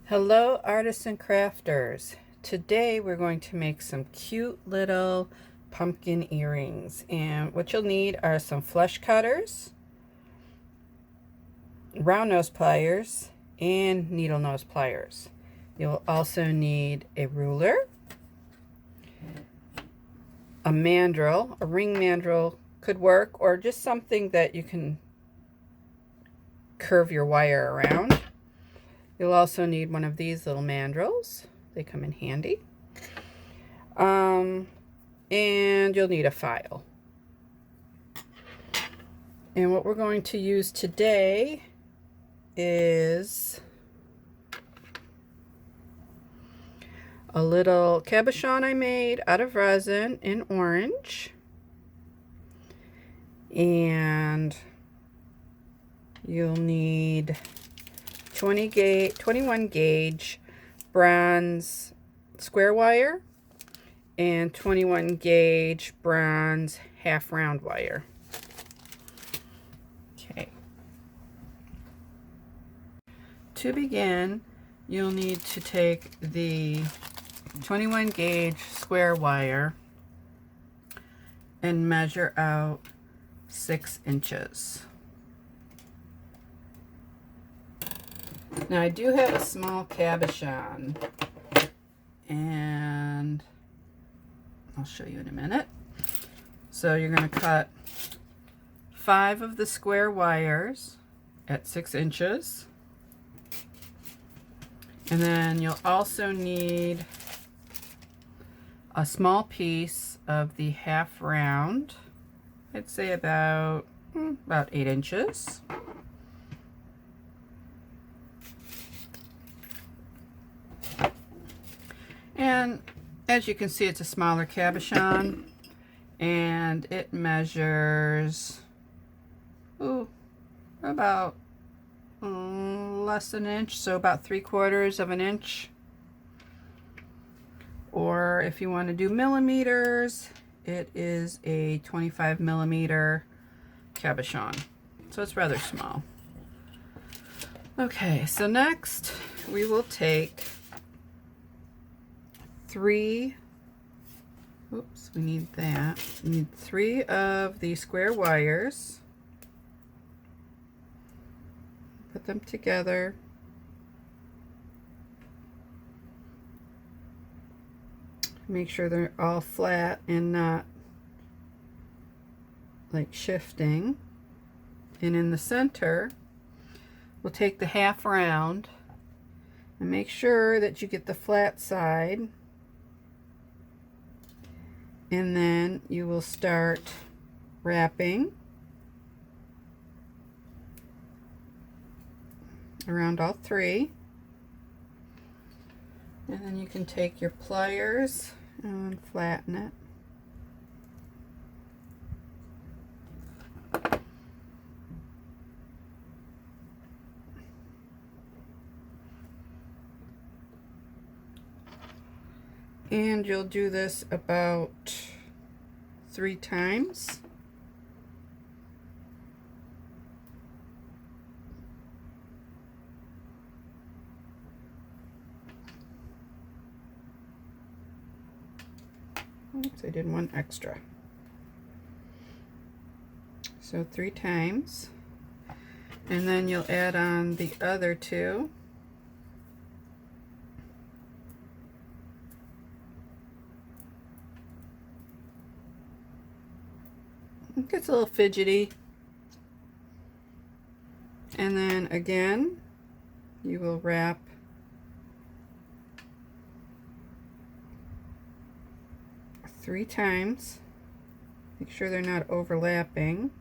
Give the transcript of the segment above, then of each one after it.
Hello artists and crafters. Today we're going to make some cute little pumpkin earrings, and what you'll need are some flush cutters, round nose pliers, and needle nose pliers. You'll also need a ruler, a mandrel. A ring mandrel could work, or just something that you can curve your wire around. You'll also need one of these little mandrels. They come in handy. And you'll need a file. And what we're going to use today is a little cabochon I made out of resin in orange. And you'll need 21 gauge bronze square wire and 21 gauge bronze half round wire. Okay. To begin, you'll need to take the 21 gauge square wire and measure out 6 inches. Now I do have a small cabochon, and I'll show you in a minute. So you're going to cut 5 of the square wires at 6 inches. And then you'll also need a small piece of the half round. I'd say about 8 inches. And as you can see, it's a smaller cabochon, and it measures about less than an inch, so about 3/4 of an inch. Or if you want to do millimeters, it is a 25 millimeter cabochon, so it's rather small. Okay, so next we will take we need 3 of the square wires, put them together, make sure they're all flat and not like shifting, and in the center we'll take the half round and make sure that you get the flat side. And then you will start wrapping around all 3. And then you can take your pliers and flatten it. And you'll do this about 3 times. Oops, I did one extra. So 3 times. And then you'll add on the other 2. It gets a little fidgety. And then again, you will wrap three times. Make sure they're not overlapping.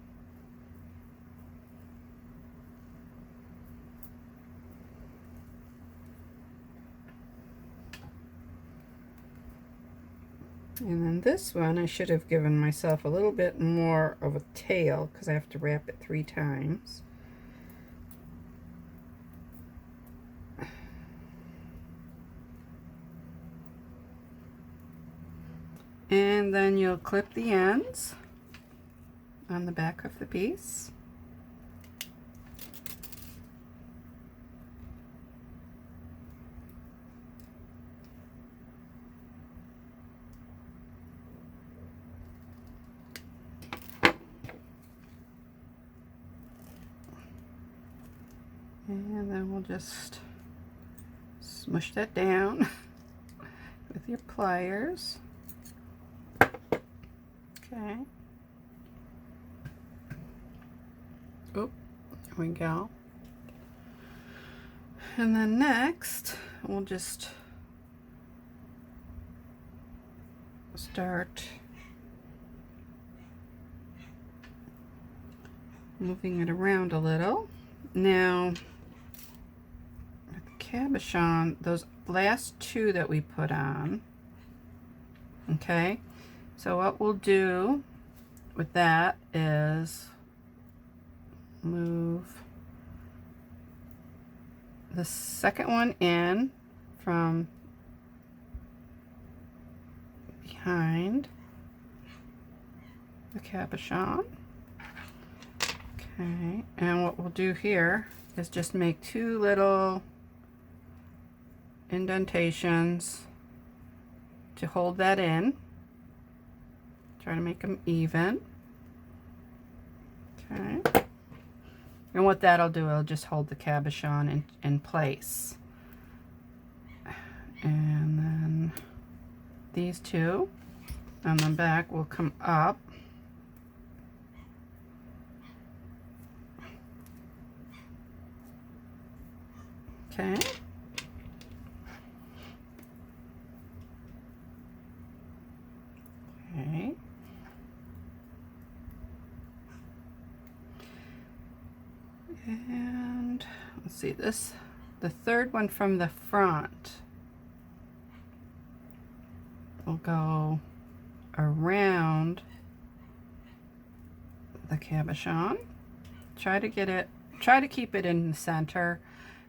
And then this one, I should have given myself a little bit more of a tail because I have to wrap it 3 times. And then you'll clip the ends on the back of the piece. And then we'll just smush that down with your pliers. Okay. Oh, there we go. And then next, we'll just start moving it around a little. Now, with the cabochon, those last two that we put on, okay, so what we'll do with that is move the second one in from behind the cabochon. Okay, and what we'll do here is just make two little indentations to hold that in. Try to make them even. Okay. And what that'll do, it'll just hold the cabochon in place. And then these two on the back will come up. Okay. Okay. And let's see this, the third one from the front will go around the cabochon. Try to keep it in the center.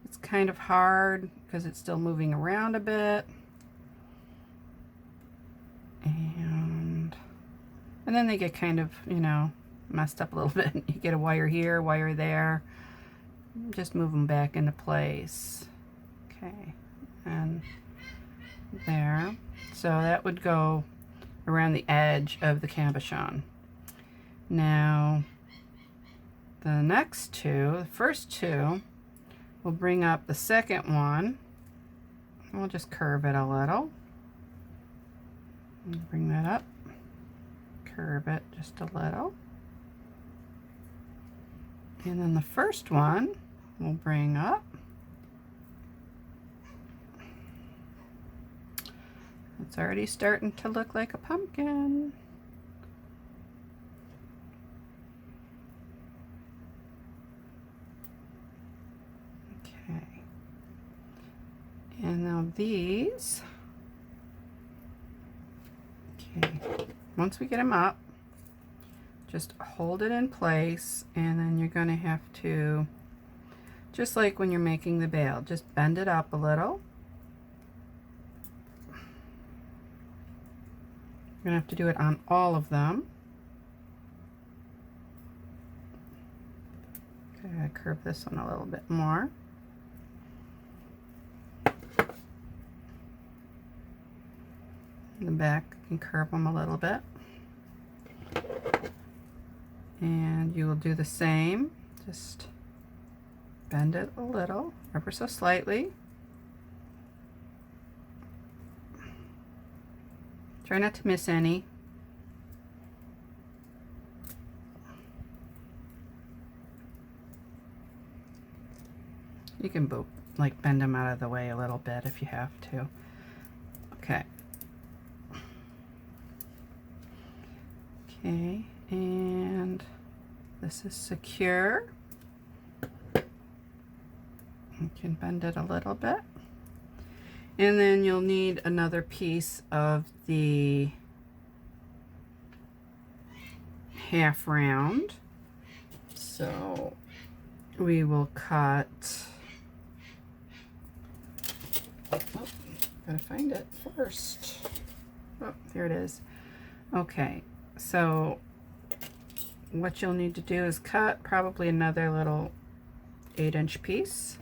It's kind of hard because it's still moving around a bit. And then they get kind of, you know, messed up a little bit. You get a wire here, wire there. Just move them back into place. Okay, and there. So that would go around the edge of the cabochon. Now, the next two, the first two, we'll bring up the second one. We'll just curve it a little. Bring that up. Curve it just a little. And then the first one we'll bring up. It's already starting to look like a pumpkin. Okay. And now these. Okay. Once we get them up, just hold it in place, and then you're going to have to, just like when you're making the bail, just bend it up a little. You're going to have to do it on all of them. Okay, I curve this one a little bit more. In the back, you can curve them a little bit. And you will do the same, just bend it a little, ever so slightly. Try not to miss any. You can like bend them out of the way a little bit if you have to. Okay. Okay, and this is secure. You can bend it a little bit. And then you'll need another piece of the half round. So we will cut, oh, gotta find it first. Oh, there it is. Okay, so what you'll need to do is cut probably another little 8-inch piece.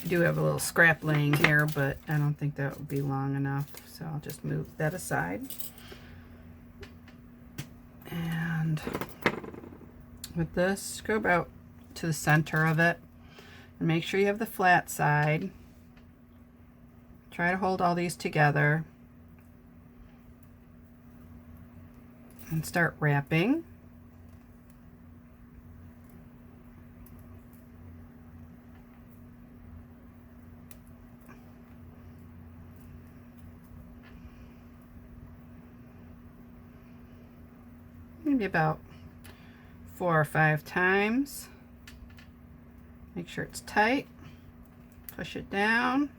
I do have a little scrap laying here, but I don't think that would be long enough, so I'll just move that aside. And with this, go about to the center of it and make sure you have the flat side. Try to hold all these together and start wrapping. Maybe about 4 or 5 times. Make sure it's tight. Push it down.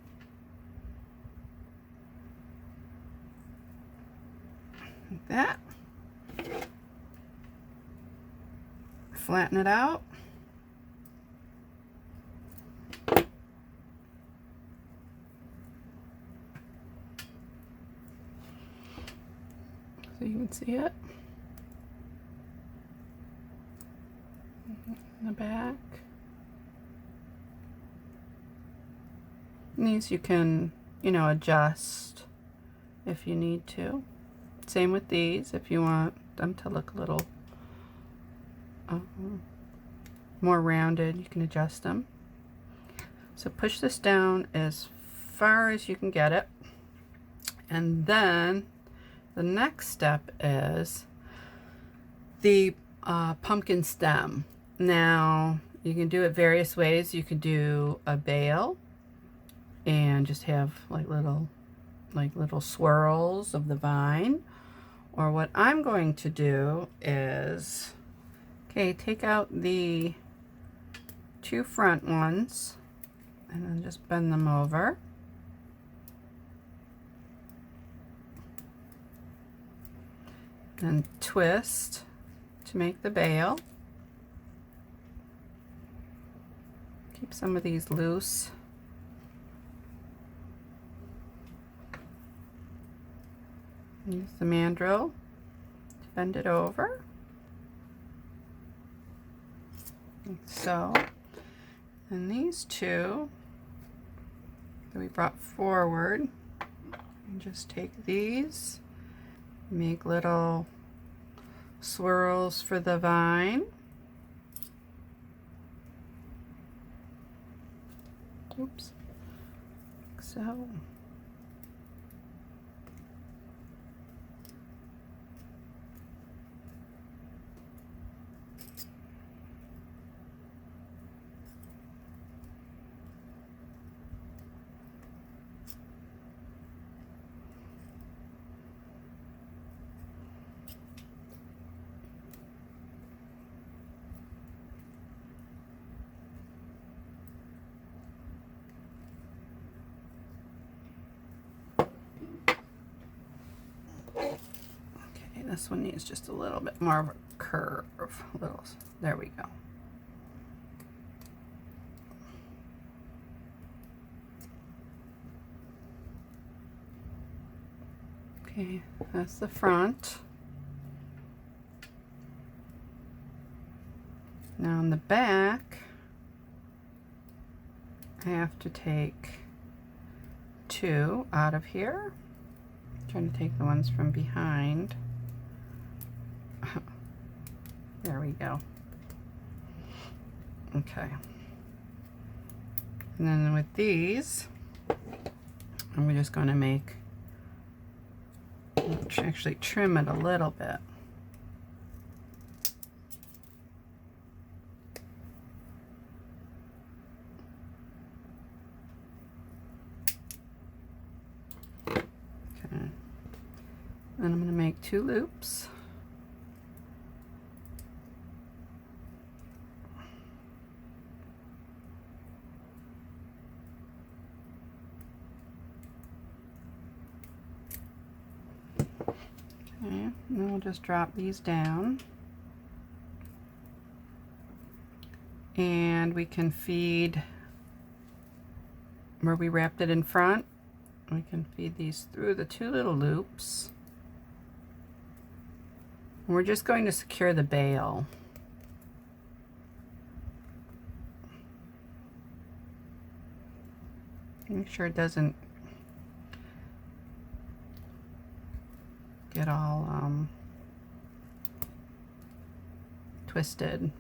Like that. Flatten it out. So you can see it in the back. And these you can, adjust if you need to. Same with these, if you want them to look a little more rounded, you can adjust them. So push this down as far as you can get it. And then the next step is the pumpkin stem. Now, you can do it various ways. You could do a bale and just have like little swirls of the vine. Or what I'm going to do is, take out the 2 front ones and then just bend them over. And twist to make the bale. Keep some of these loose. Use the mandrel to bend it over, like so. And these 2 that we brought forward, and just take these, make little swirls for the vine. Oops, like so. This one needs just a little bit more of a curve. There we go. Okay, that's the front. Now on the back, I have to take 2 out of here. I'm trying to take the ones from behind. There we go. Okay. And then with these, I'm just going to actually trim it a little bit. Okay. Then I'm going to make 2 loops. Okay, and then we'll just drop these down. And we can feed where we wrapped it in front. We can feed these through the 2 little loops. And we're just going to secure the bale. Make sure it doesn't get all twisted.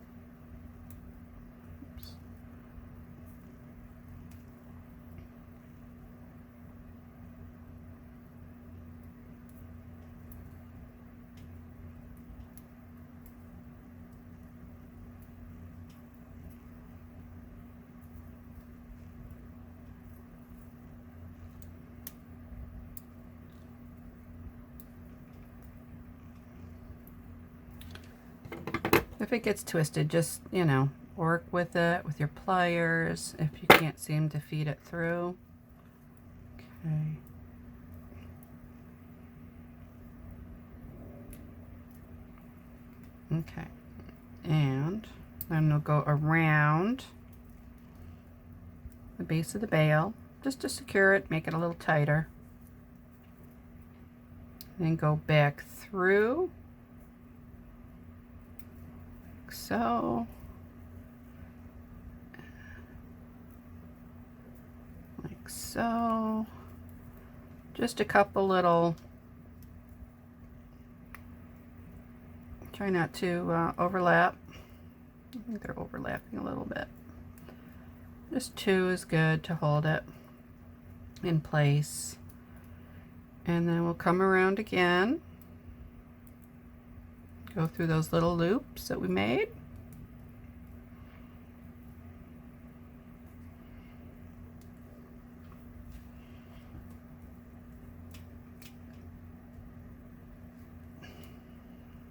If it gets twisted, just, you know, work with it with your pliers if you can't seem to feed it through. Okay. Okay. And then we'll go around the base of the bail just to secure it, make it a little tighter. Then go back through like so. Like so. Just a couple little, try not to overlap. I think they're overlapping a little bit. Just 2 is good to hold it in place. And then we'll come around again, go through those little loops that we made.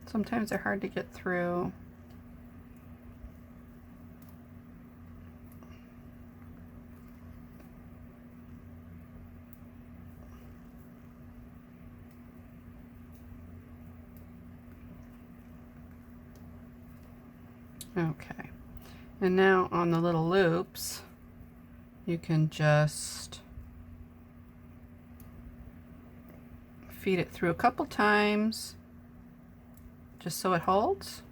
Sometimes they're hard to get through. Okay, and now on the little loops, you can just feed it through a couple times just so it holds.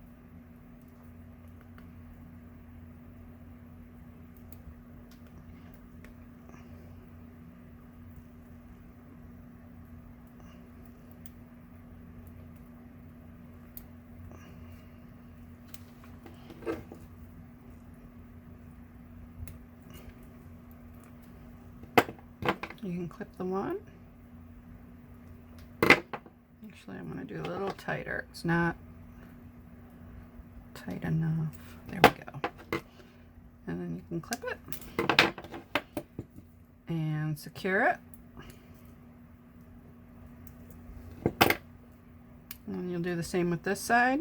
You can clip the one. Actually, I'm going to do a little tighter. It's not tight enough. There we go. And then you can clip it and secure it. And you'll do the same with this side.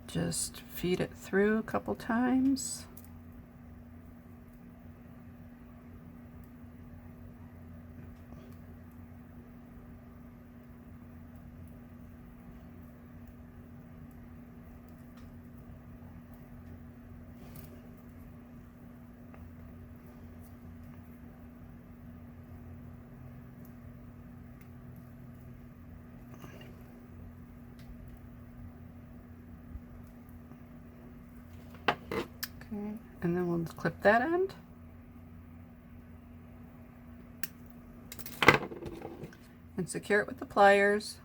Just feed it through a couple times. Okay, and then we'll clip that end. And secure it with the pliers.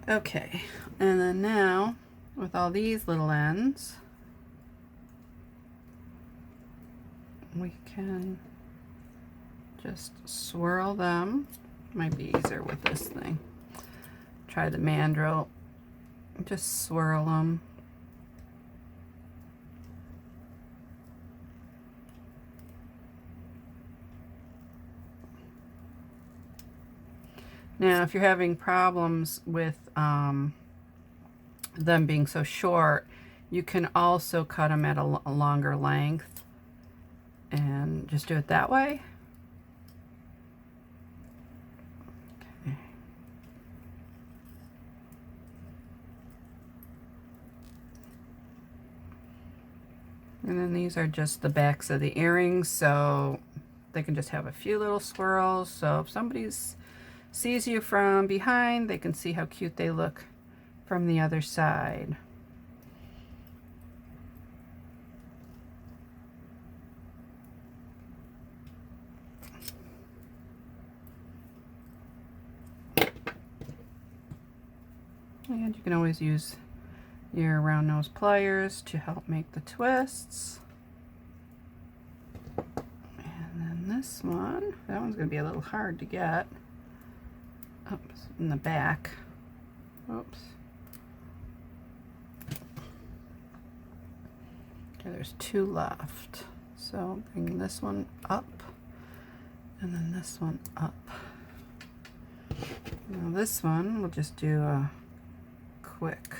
Okay, and then now with all these little ends, we can just swirl them. Might be easier with this thing. Try the mandrel. Just swirl them. Now, if you're having problems with them being so short, you can also cut them at a longer length and just do it that way. Okay. And then these are just the backs of the earrings, so they can just have a few little swirls. So if somebody's sees you from behind, they can see how cute they look from the other side. And you can always use your round nose pliers to help make the twists. And then this one, that one's going to be a little hard to get. Oops, in the back. Oops. Okay, there's 2 left. So bring this one up and then this one up. Now this one, we'll just do a quick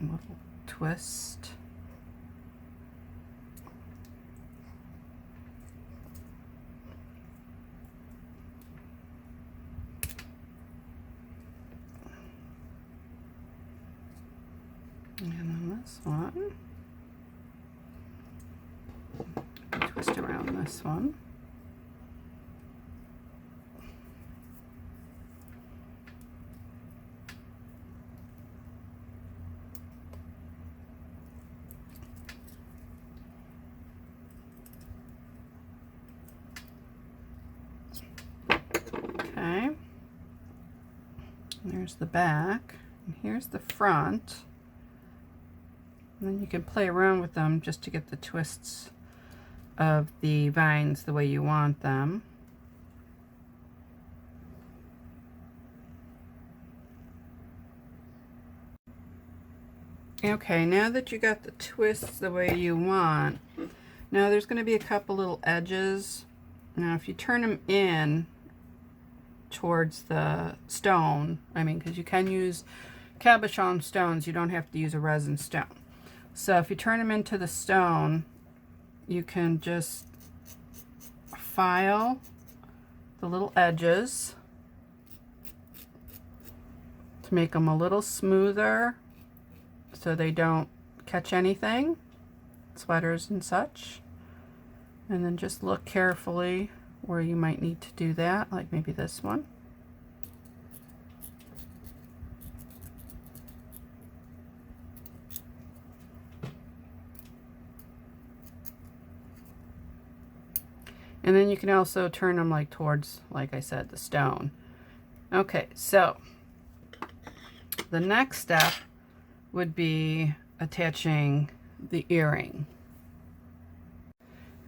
little twist. And then this one, twist around this one. Okay, there's the back, and here's the front. And then you can play around with them just to get the twists of the vines the way you want them. Okay, now that you got the twists the way you want, now there's going to be a couple little edges. Now if you turn them in towards the stone, I mean, because you can use cabochon stones, you don't have to use a resin stone. So if you turn them into the stone, you can just file the little edges to make them a little smoother so they don't catch anything, sweaters and such. And then just look carefully where you might need to do that, like maybe this one. And then you can also turn them like towards, like I said, the stone. Okay, so the next step would be attaching the earring.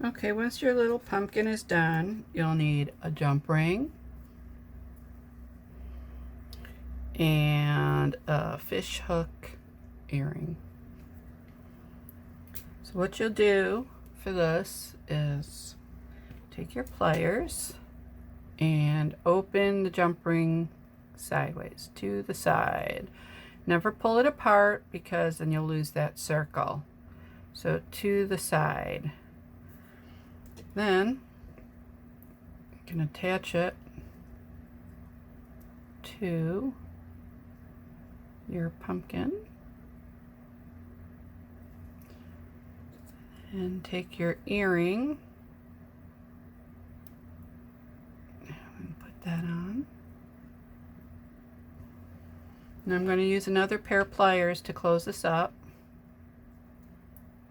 Okay, once your little pumpkin is done, you'll need a jump ring and a fish hook earring. So what you'll do for this is take your pliers and open the jump ring sideways to the side. Never pull it apart because then you'll lose that circle. So to the side. Then you can attach it to your pumpkin and take your earring and put that on. And I'm going to use another pair of pliers to close this up,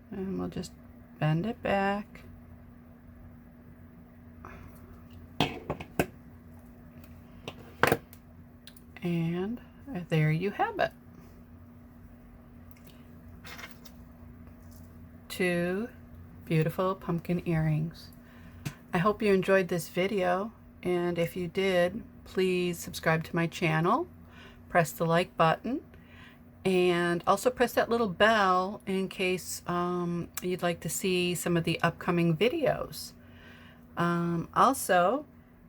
and we'll just bend it back. And there you have it. 2 beautiful pumpkin earrings. I hope you enjoyed this video, and if you did, please subscribe to my channel, press the like button, and also press that little bell in case you'd like to see some of the upcoming videos. Also,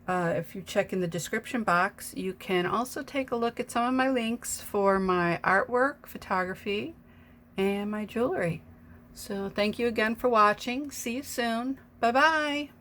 if you check in the description box, you can also take a look at some of my links for my artwork, photography, and my jewelry. So thank you again for watching. See you soon. Bye-bye.